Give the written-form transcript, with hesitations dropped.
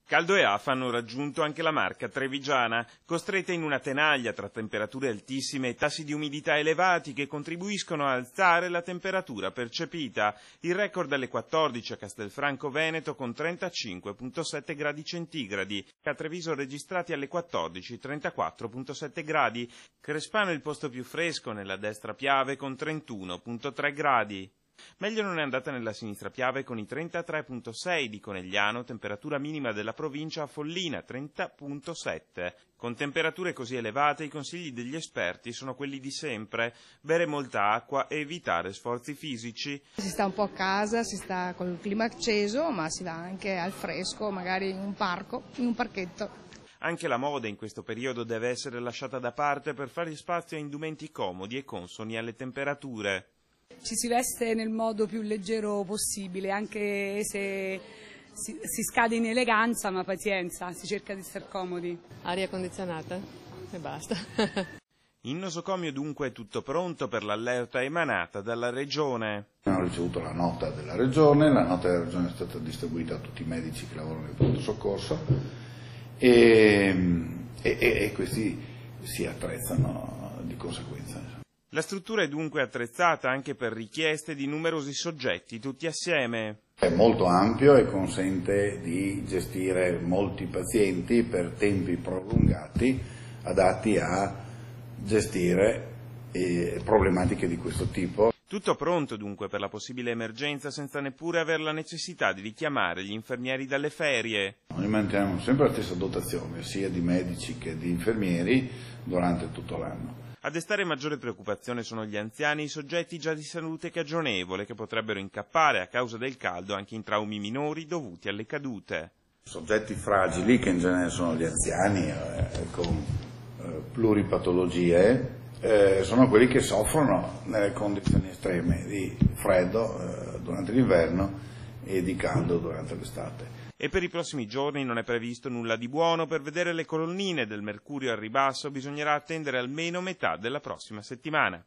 Caldo e afa hanno raggiunto anche la Marca trevigiana, costretta in una tenaglia tra temperature altissime e tassi di umidità elevati che contribuiscono a alzare la temperatura percepita. Il record alle 14 a Castelfranco Veneto con 35,7 gradi centigradi, a Treviso registrati alle 14 34,7 gradi, Crespano il posto più fresco nella destra Piave con 31,3 gradi. Meglio non è andata nella sinistra Piave con i 33,6 di Conegliano, temperatura minima della provincia a Follina 30,7. Con temperature così elevate i consigli degli esperti sono quelli di sempre: bere molta acqua e evitare sforzi fisici. Si sta un po' a casa, si sta col clima acceso, ma si va anche al fresco, magari in un parco, in un parchetto. Anche la moda in questo periodo deve essere lasciata da parte per fare spazio a indumenti comodi e consoni alle temperature. Ci si veste nel modo più leggero possibile, anche se si scade in eleganza, ma pazienza, si cerca di stare comodi. Aria condizionata e basta. In nosocomio dunque è tutto pronto per l'allerta emanata dalla Regione. Abbiamo ricevuto la nota della Regione è stata distribuita a tutti i medici che lavorano nel pronto soccorso e questi si attrezzano di conseguenza. La struttura è dunque attrezzata anche per richieste di numerosi soggetti, tutti assieme. È molto ampio e consente di gestire molti pazienti per tempi prolungati, adatti a gestire problematiche di questo tipo. Tutto pronto dunque per la possibile emergenza senza neppure aver la necessità di richiamare gli infermieri dalle ferie. Noi manteniamo sempre la stessa dotazione, sia di medici che di infermieri, durante tutto l'anno. A destare maggiore preoccupazione sono gli anziani e i soggetti già di salute cagionevole che potrebbero incappare a causa del caldo anche in traumi minori dovuti alle cadute. Soggetti fragili, che in genere sono gli anziani con pluripatologie, sono quelli che soffrono nelle condizioni estreme di freddo durante l'inverno e di caldo durante l'estate. E per i prossimi giorni non è previsto nulla di buono. Per vedere le colonnine del mercurio al ribasso bisognerà attendere almeno metà della prossima settimana.